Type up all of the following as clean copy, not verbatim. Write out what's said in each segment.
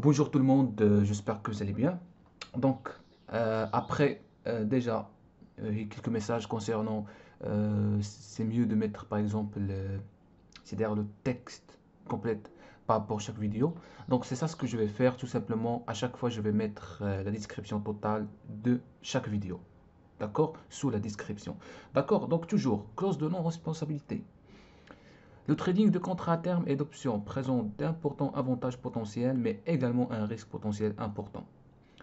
Bonjour tout le monde, j'espère que vous allez bien. Donc, après déjà, il y a quelques messages concernant, c'est mieux de mettre par exemple, c'est-à-dire le texte complet par rapport à chaque vidéo. Donc, c'est ça ce que je vais faire tout simplement. À chaque fois, je vais mettre la description totale de chaque vidéo. D'accord? Sous la description. D'accord? Donc, toujours, clause de non-responsabilité. Le trading de contrats à terme et d'options présente d'importants avantages potentiels, mais également un risque potentiel important.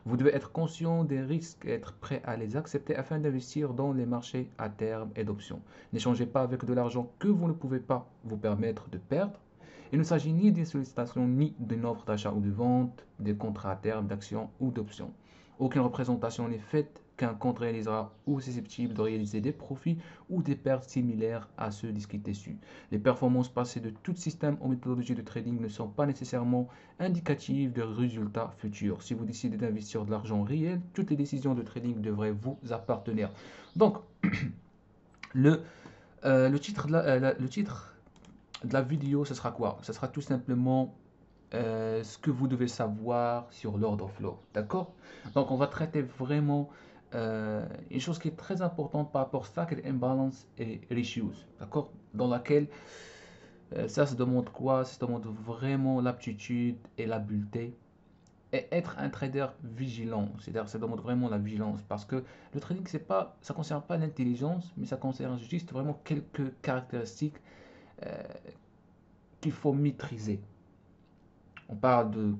Vous devez être conscient des risques et être prêt à les accepter afin d'investir dans les marchés à terme et d'options. N'échangez pas avec de l'argent que vous ne pouvez pas vous permettre de perdre. Il ne s'agit ni d'une sollicitation ni d'une offre d'achat ou de vente, des contrats à terme, d'actions ou d'options. Aucune représentation n'est faite qu'un compte réalisera ou est susceptible de réaliser des profits ou des pertes similaires à ceux discutés dessus. Les performances passées de tout système ou méthodologie de trading ne sont pas nécessairement indicatives de résultats futurs. Si vous décidez d'investir de l'argent réel, toutes les décisions de trading devraient vous appartenir. Donc, le, le titre le titre de la vidéo, ce sera quoi? Ce sera tout simplement ce que vous devez savoir sur l'order flow. D'accord? Donc, on va traiter vraiment une chose qui est très importante par rapport à Stack Imbalance et Ratios. D'accord? Dans laquelle ça demande quoi? Ça demande vraiment l'aptitude et l'habileté et être un trader vigilant. C'est-à-dire, ça demande vraiment la vigilance parce que le trading, c'est pas, ça concerne pas l'intelligence, mais ça concerne juste vraiment quelques caractéristiques euh, qu'il faut maîtriser. On parle de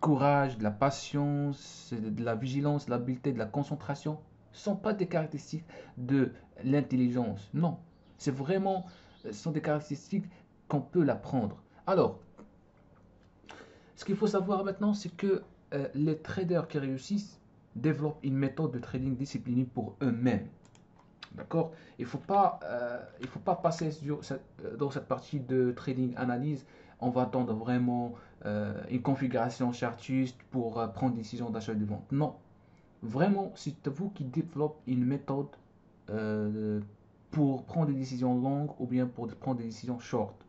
courage, de la patience, de la vigilance, de l'habileté, de la concentration. Ce ne sont pas des caractéristiques de l'intelligence. Non, c'est vraiment, ce sont des caractéristiques qu'on peut l'apprendre. Alors, ce qu'il faut savoir maintenant, c'est que les traders qui réussissent développent une méthode de trading disciplinée pour eux-mêmes. D'accord? Il faut pas passer dans cette partie de trading analyse. On va attendre vraiment une configuration chartiste pour prendre une décision d'achat et de vente. Non. Vraiment, c'est vous qui développez une méthode euh, pour prendre des décisions longues ou bien pour prendre des décisions short.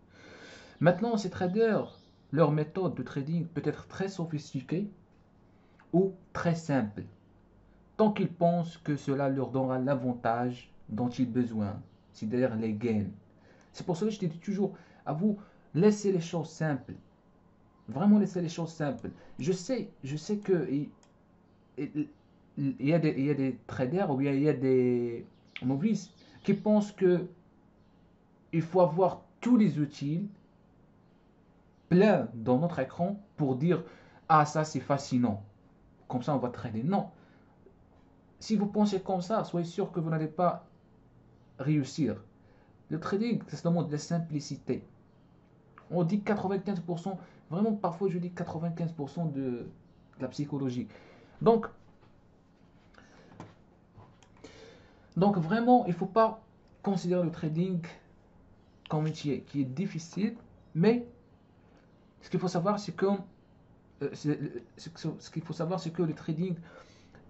Maintenant, ces traders, leur méthode de trading peut être très sophistiquée ou très simple, tant qu'ils pensent que cela leur donnera l'avantage dont ils ont besoin, c'est-à-dire les gains. C'est pour cela que je te dis toujours à vous, laissez les choses simples. Vraiment laissez les choses simples. Je sais que il y a des traders ou bien il y a des novices qui pensent que il faut avoir tous les outils pleins dans notre écran pour dire ah ça c'est fascinant. Comme ça on va trader. Non. Si vous pensez comme ça, soyez sûr que vous n'allez pas réussir. Le trading, ça demande de la simplicité. On dit 95%, vraiment parfois je dis 95% de la psychologie. Donc, donc vraiment, il ne faut pas considérer le trading comme un métier qui est difficile, mais ce qu'il faut savoir, c'est que ce qu'il faut savoir, c'est que le trading,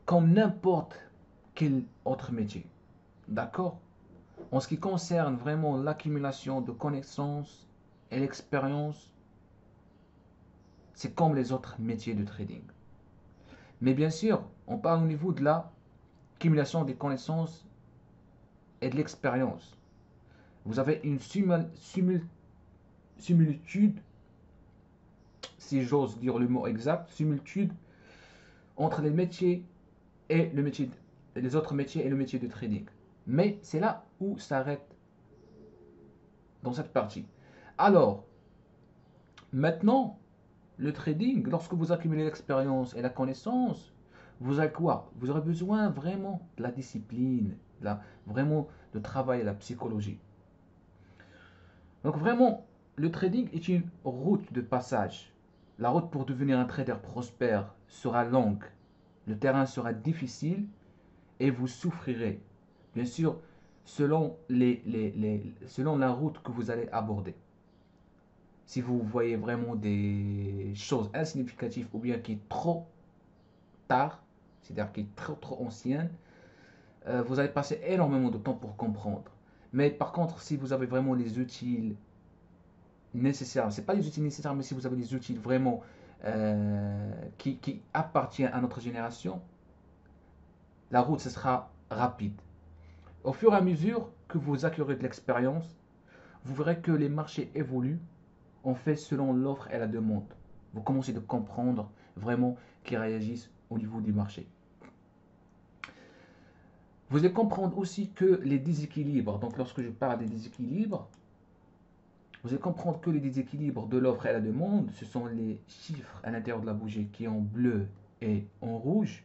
comme n'importe quel autre métier, d'accord? En ce qui concerne vraiment l'accumulation de connaissances et l'expérience, c'est comme les autres métiers de trading. Mais bien sûr, on parle au niveau de l'accumulation des connaissances et de l'expérience. Vous avez une similitude, si j'ose dire le mot exact, similitude entre les métiers et le métier, les autres métiers et le métier de trading. Mais c'est là où s'arrête dans cette partie. Alors, maintenant, le trading, lorsque vous accumulez l'expérience et la connaissance, vous avez quoi? Vous aurez besoin vraiment de la discipline, vraiment de travail et la psychologie. Donc vraiment, le trading est une route de passage. La route pour devenir un trader prospère sera longue. Le terrain sera difficile et vous souffrirez. Bien sûr, selon la route que vous allez aborder. Si vous voyez vraiment des choses insignificatives ou bien qui est trop tard, c'est-à-dire qui est trop ancienne, vous allez passer énormément de temps pour comprendre. Mais par contre, si vous avez vraiment les outils nécessaires, c'est pas les outils nécessaires, mais si vous avez les outils vraiment qui appartient à notre génération, la route, ce sera rapide. Au fur et à mesure que vous acquérez de l'expérience, vous verrez que les marchés évoluent en fait selon l'offre et la demande. Vous commencez de comprendre vraiment qu'ils réagissent au niveau du marché. Vous allez comprendre aussi que les déséquilibres, donc lorsque je parle des déséquilibres, vous allez comprendre que les déséquilibres de l'offre et la demande, ce sont les chiffres à l'intérieur de la bougie qui en bleu et en rouge,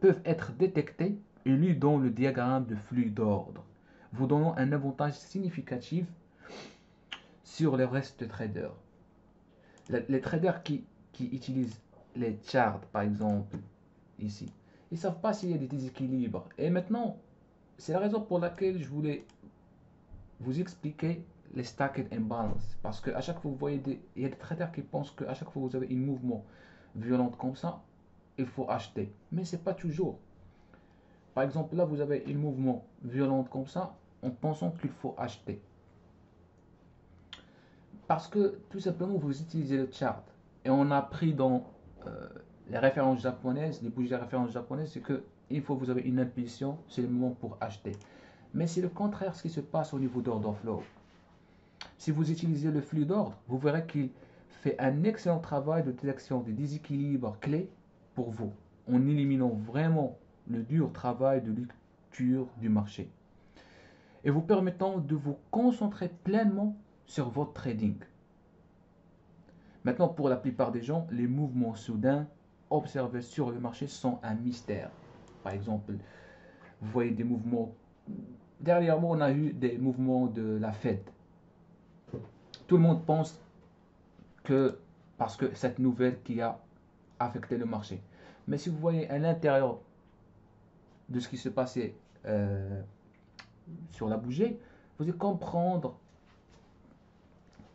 peuvent être détectés et lus dans le diagramme de flux d'ordre, vous donnant un avantage significatif sur le reste des traders. Les traders qui utilisent les charts, par exemple, ici, ils ne savent pas s'il y a des déséquilibres. Et maintenant, c'est la raison pour laquelle je voulais vous expliquer les stacked imbalance. Parce qu'à chaque fois, vous voyez, il y a des traders qui pensent qu'à chaque fois que vous avez un mouvement violent comme ça, il faut acheter. Mais ce n'est pas toujours. Par exemple, là, vous avez un mouvement violent comme ça, en pensant qu'il faut acheter. Parce que tout simplement, vous utilisez le chart. Et on a pris dans les références japonaises, les bougies de référence japonaises, c'est que une fois que vous avez une impulsion, c'est le moment pour acheter. Mais c'est le contraire ce qui se passe au niveau d'order flow. Si vous utilisez le flux d'ordre, vous verrez qu'il fait un excellent travail de détection des déséquilibres clés pour vous, en éliminant vraiment le dur travail de lecture du marché et vous permettant de vous concentrer pleinement sur votre trading. Maintenant, pour la plupart des gens, les mouvements soudains observés sur le marché sont un mystère. Par exemple, vous voyez des mouvements. Dernièrement, on a eu des mouvements de la Fed. Tout le monde pense que parce que cette nouvelle qui a affecté le marché. Mais si vous voyez à l'intérieur de ce qui se passait sur la bougie, vous allez comprendre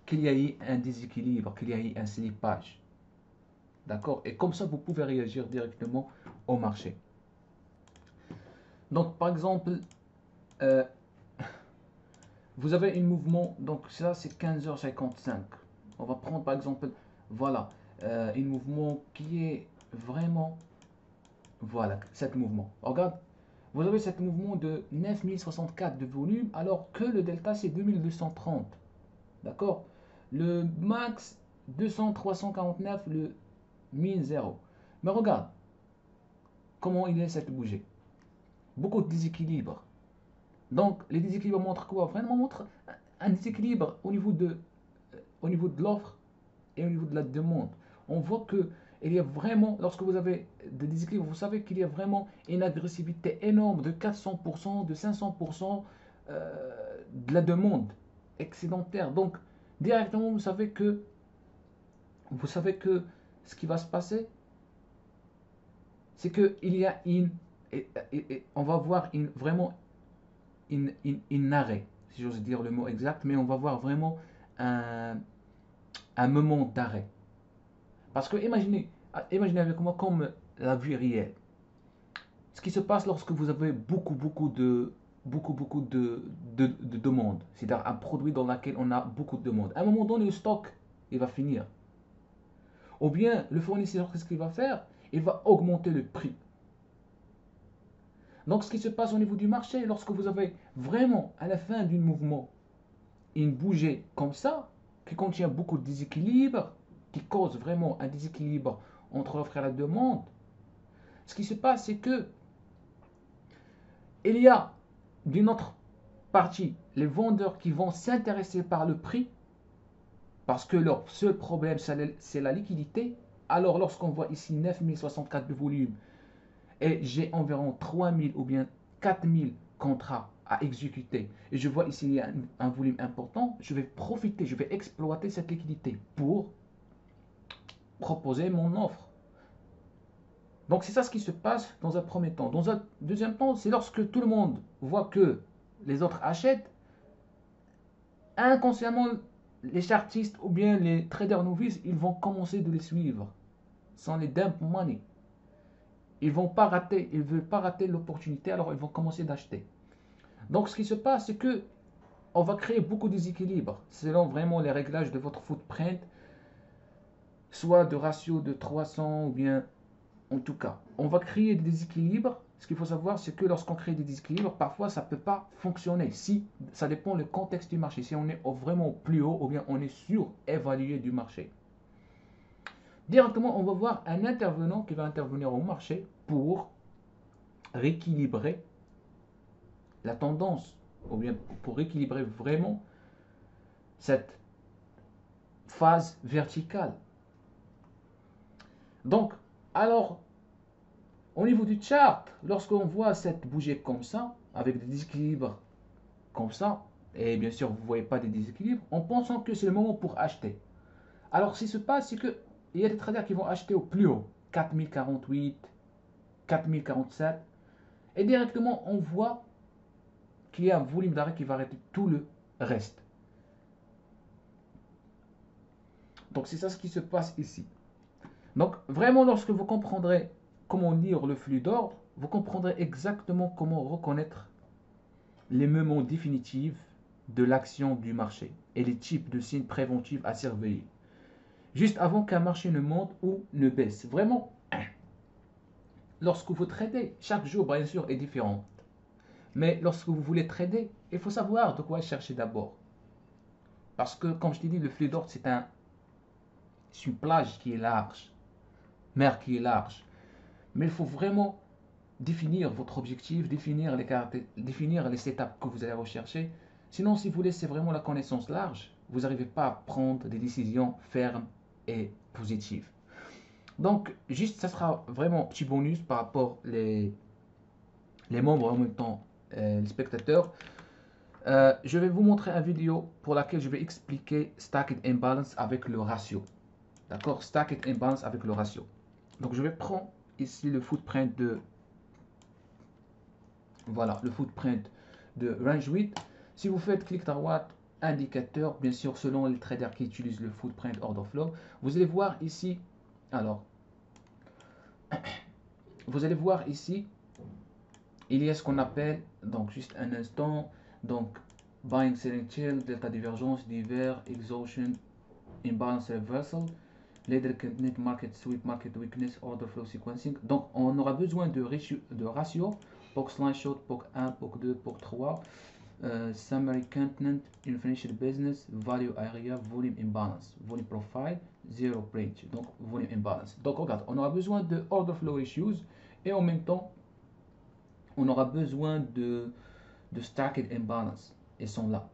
qu'il y a eu un déséquilibre, qu'il y a eu un slippage. D'accord? Et comme ça, vous pouvez réagir directement au marché. Donc, par exemple, vous avez un mouvement, donc ça c'est 15h55. On va prendre par exemple, voilà, un mouvement qui est vraiment, voilà, cet mouvement. Regarde, vous avez cet mouvement de 9064 de volume, alors que le delta c'est 2230. D'accord? Le max 200, 349, le min 0. Mais regarde, comment il est cette bougie. Beaucoup de déséquilibre. Donc, les déséquilibres montrent quoi? Vraiment montrent un déséquilibre au niveau de l'offre et au niveau de la demande. On voit que il y a vraiment, lorsque vous avez des déséquilibres, vous savez qu'il y a vraiment une agressivité énorme de 400%, de 500% de la demande excédentaire. Donc, directement, vous savez que ce qui va se passer, c'est qu'il y a on va voir vraiment une arrêt, si j'ose dire le mot exact, mais on va voir vraiment un, un moment d'arrêt. Parce que imaginez avec moi comme la vie réelle. Ce qui se passe lorsque vous avez beaucoup de demandes, c'est-à-dire un produit dans lequel on a beaucoup de demandes. À un moment donné, le stock, il va finir. Ou bien, le fournisseur, qu'est-ce qu'il va faire? Il va augmenter le prix. Donc, ce qui se passe au niveau du marché, lorsque vous avez vraiment, à la fin d'un mouvement, une bougie comme ça, qui contient beaucoup de déséquilibre, qui cause vraiment un déséquilibre entre l'offre et la demande, ce qui se passe, c'est que il y a d'une autre partie les vendeurs qui vont s'intéresser par le prix, parce que leur seul problème, c'est la liquidité. Alors, lorsqu'on voit ici 9064 de volume, et j'ai environ 3000 ou bien 4000 contrats à exécuter, et je vois ici il y a un volume important, je vais profiter, je vais exploiter cette liquidité pour proposer mon offre. Donc c'est ça ce qui se passe dans un premier temps. Dans un deuxième temps, c'est lorsque tout le monde voit que les autres achètent, inconsciemment, les chartistes ou bien les traders novices, ils vont commencer de les suivre sans les dump money. Ils vont pas rater, ils veulent pas rater l'opportunité, alors ils vont commencer d'acheter. Donc ce qui se passe, c'est que on va créer beaucoup de déséquilibres selon vraiment les réglages de votre footprint. soit de ratio de 300 ou bien en tout cas, on va créer des déséquilibres. Ce qu'il faut savoir, c'est que lorsqu'on crée des déséquilibres, parfois ça ne peut pas fonctionner. Si ça dépend du contexte du marché, si on est vraiment au plus haut ou bien on est surévalué du marché. Directement, on va voir un intervenant qui va intervenir au marché pour rééquilibrer la tendance ou bien pour rééquilibrer vraiment cette phase verticale. Donc, alors, au niveau du chart, lorsqu'on voit cette bouger comme ça, avec des déséquilibres comme ça, et bien sûr, vous ne voyez pas des déséquilibres, en pensant que c'est le moment pour acheter. Alors, ce qui se passe, c'est qu'il y a des traders qui vont acheter au plus haut, 4048, 4047, et directement, on voit qu'il y a un volume d'arrêt qui va arrêter tout le reste. Donc, c'est ça ce qui se passe ici. Donc, vraiment, lorsque vous comprendrez comment lire le flux d'ordre, vous comprendrez exactement comment reconnaître les moments définitifs de l'action du marché et les types de signes préventifs à surveiller. Juste avant qu'un marché ne monte ou ne baisse. Vraiment, lorsque vous tradez, chaque jour, bien sûr, est différent. Mais lorsque vous voulez trader, il faut savoir de quoi chercher d'abord. Parce que, comme je t'ai dit, le flux d'ordre, c'est une plage qui est large, mer qui est large. Mais il faut vraiment définir votre objectif, définir les setups que vous allez rechercher. Sinon, si vous laissez vraiment la connaissance large, vous n'arrivez pas à prendre des décisions fermes et positives. Donc, juste, ça sera vraiment un petit bonus par rapport les membres en même temps, les spectateurs. Je vais vous montrer une vidéo pour laquelle je vais expliquer Stacked Imbalance avec le ratio. D'accord? Stacked Imbalance avec le ratio. Donc, je vais prendre ici le footprint de voilà, le footprint de range 8. Si vous faites clic droit, indicateur, bien sûr, selon les traders qui utilisent le footprint order flow, vous allez voir ici, alors, vous allez voir ici, il y a ce qu'on appelle, donc juste un instant, donc buying, selling, chill, delta divergence, divers, exhaustion, imbalance reversal, ladder connect, market sweep, market weakness, order flow sequencing. Donc on aura besoin de ratio, POC line short, POC 1, POC 2, POC 3, summary content, financial business, value area, volume imbalance, volume profile, zero range, donc volume imbalance. Donc regarde, on aura besoin de order flow ratios et en même temps on aura besoin de stacked imbalance. Ils sont là.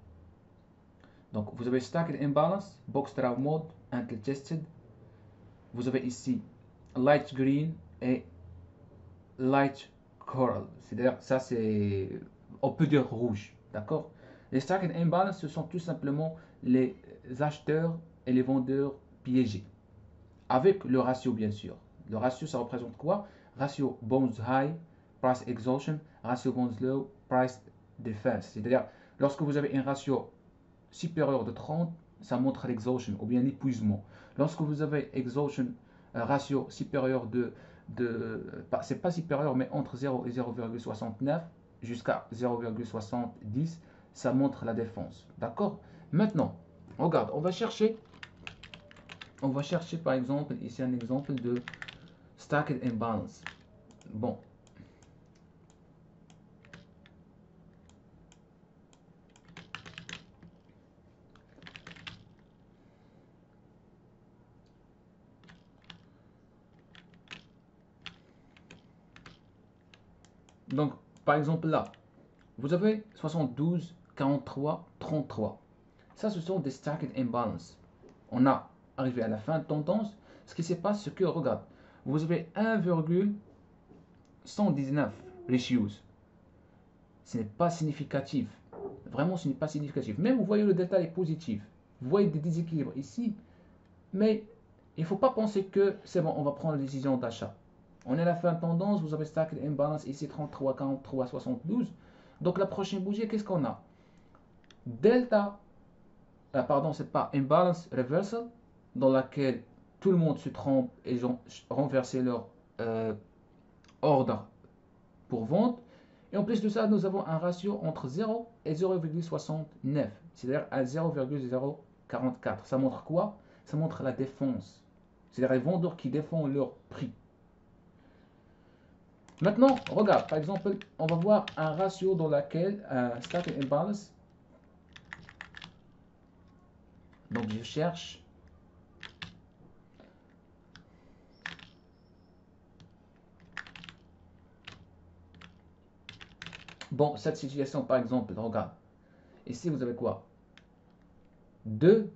Donc vous avez stacked imbalance, box draw mode, ankle tested. Vous avez ici light green et light coral. C'est-à-dire ça c'est, on peut dire rouge, d'accord? Les stacked imbalance, ce sont tout simplement les acheteurs et les vendeurs piégés. Avec le ratio bien sûr. Le ratio ça représente quoi? Ratio bonds high, price exhaustion, ratio bonds low, price defense. C'est-à-dire lorsque vous avez un ratio supérieur de 30, ça montre l'exhaustion ou bien l'épuisement. Lorsque vous avez exhaustion ratio supérieur c'est pas supérieur mais entre 0 et 0,69 jusqu'à 0,70, ça montre la défense. D'accord? Maintenant, regarde, on va chercher par exemple ici un exemple de stacked imbalance. Bon, donc par exemple là, vous avez 72, 43, 33. Ça, ce sont des stacked imbalance. On a arrivé à la fin de tendance. Ce qui se passe, c'est que, regarde, vous avez 1,119 ratios. Ce n'est pas significatif. Vraiment, ce n'est pas significatif. Même, vous voyez, le delta est positif. Vous voyez des déséquilibres ici. Mais il ne faut pas penser que c'est bon, on va prendre la décision d'achat. On est à la fin de tendance. Vous avez stacked imbalance ici, 33, 43, 72. Donc, la prochaine bougie, qu'est-ce qu'on a? Delta pardon, c'est pas imbalance reversal, dans laquelle tout le monde se trompe et ils ont renversé leur ordre pour vente. Et en plus de ça, nous avons un ratio entre 0 et 0,69, c'est-à-dire à 0,044. Ça montre quoi? Ça montre la défense. C'est-à-dire les vendeurs qui défendent leur prix. Maintenant, regarde, par exemple, on va voir un ratio dans lequel Stack and Imbalance. Donc, je cherche. Bon, cette situation, par exemple, regarde. Ici, vous avez quoi? Deux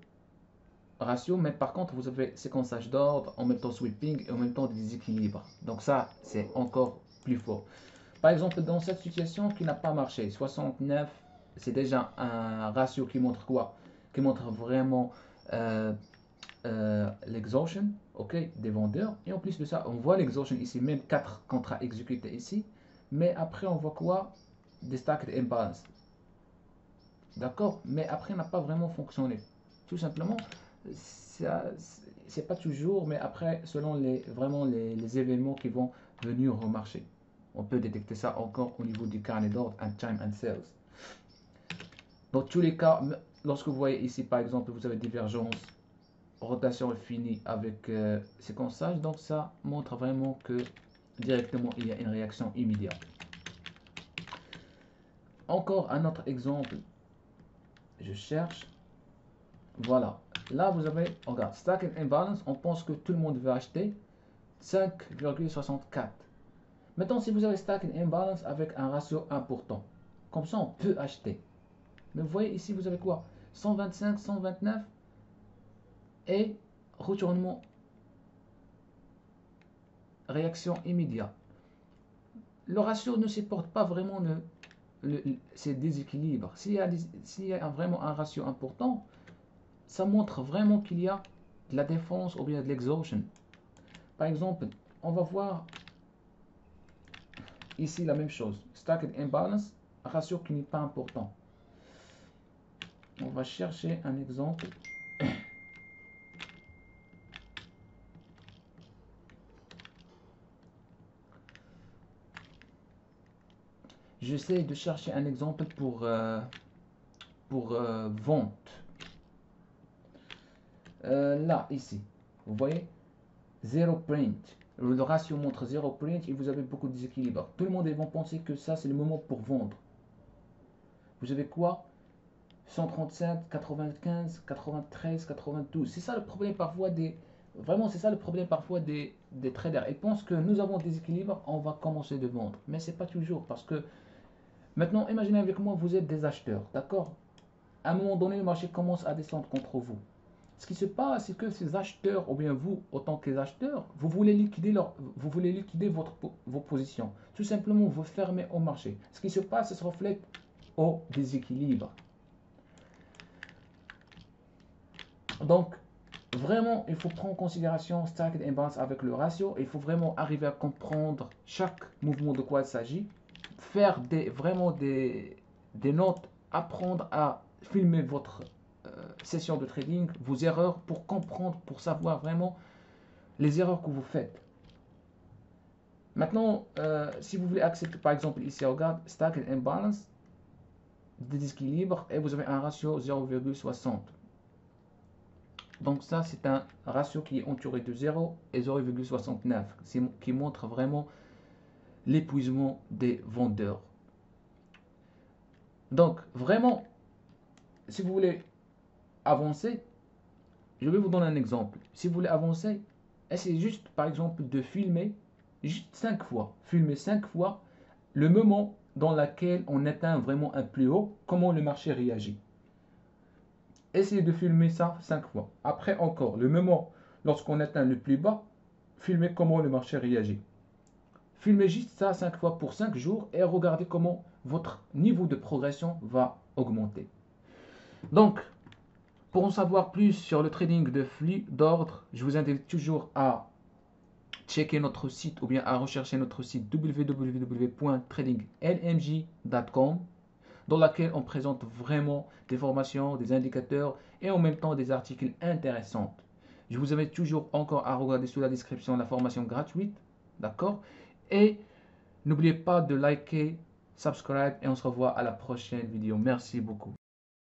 ratios, mais par contre, vous avez séquençage d'ordre, en même temps sweeping et en même temps déséquilibre. Donc ça, c'est encore plus fort. Par exemple, dans cette situation qui n'a pas marché, 69, c'est déjà un ratio qui montre quoi? Qui montre vraiment l'exhaustion, ok, des vendeurs. Et en plus de ça, on voit l'exhaustion ici, même 4 contrats exécutés ici. Mais après, on voit quoi? Des stacked imbalance. D'accord? Mais après, n'a pas vraiment fonctionné. Tout simplement, c'est pas toujours, mais après, selon vraiment les événements qui vont venir au marché. On peut détecter ça encore au niveau du carnet d'ordre and time and sales. Dans tous les cas, lorsque vous voyez ici, par exemple, vous avez divergence, rotation finie avec séquençage, donc ça montre vraiment que directement, il y a une réaction immédiate. Encore un autre exemple, je cherche. Voilà. Là, vous avez, regarde, Stack and Imbalance, on pense que tout le monde veut acheter 5,64. Maintenant, si vous avez Stack and Imbalance avec un ratio important, comme ça, on peut acheter. Mais vous voyez ici, vous avez quoi? 125, 129 et retournement, réaction immédiate. Le ratio ne supporte pas vraiment ces déséquilibres. S'il y a vraiment un ratio important, ça montre vraiment qu'il y a de la défense ou bien de l'exhaustion. Par exemple, on va voir ici la même chose. Stacked imbalance, ratio qui n'est pas important. On va chercher un exemple. J'essaie de chercher un exemple pour vente. Là, ici, vous voyez, zéro print. Le ratio montre zéro print et vous avez beaucoup de déséquilibre. Tout le monde va penser que ça, c'est le moment pour vendre. Vous avez quoi? 137, 95, 93, 92. C'est ça le problème parfois des... Vraiment, c'est ça le problème parfois des traders. Ils pensent que nous avons des équilibres, on va commencer de vendre. Mais c'est pas toujours parce que... Maintenant, imaginez avec moi, vous êtes des acheteurs, d'accord? À un moment donné, le marché commence à descendre contre vous. Ce qui se passe, c'est que ces acheteurs, ou bien vous, autant que les acheteurs, vous voulez liquider, vos positions. Tout simplement, vous fermez au marché. Ce qui se passe, ça se reflète au déséquilibre. Donc, vraiment, il faut prendre en considération Stacked Imbalance avec le ratio. Il faut vraiment arriver à comprendre chaque mouvement de quoi il s'agit. Faire vraiment des notes, apprendre à filmer votre session de trading, vos erreurs pour comprendre, pour savoir vraiment les erreurs que vous faites. Maintenant, si vous voulez accepter, par exemple, ici, regarde, Stacked Imbalance, déséquilibre, et vous avez un ratio 0,60. Donc ça, c'est un ratio qui est entouré de 0 et 0,69, qui montre vraiment l'épuisement des vendeurs. Donc, vraiment, si vous voulez avancer, je vais vous donner un exemple. Si vous voulez avancer, essayez juste, par exemple, de filmer juste 5 fois. Filmer 5 fois le moment dans lequel on atteint vraiment un plus haut, comment le marché réagit. Essayez de filmer ça 5 fois. Après encore, le moment lorsqu'on atteint le plus bas, filmez comment le marché réagit. Filmez juste ça 5 fois pour 5 jours et regardez comment votre niveau de progression va augmenter. Donc, pour en savoir plus sur le trading de flux d'ordre, je vous invite toujours à checker notre site ou bien à rechercher notre site www.tradinglmj.com dans laquelle on présente vraiment des formations, des indicateurs et en même temps des articles intéressants. Je vous invite toujours encore à regarder sous la description la formation gratuite, d'accord? Et n'oubliez pas de liker, subscribe et on se revoit à la prochaine vidéo. Merci beaucoup.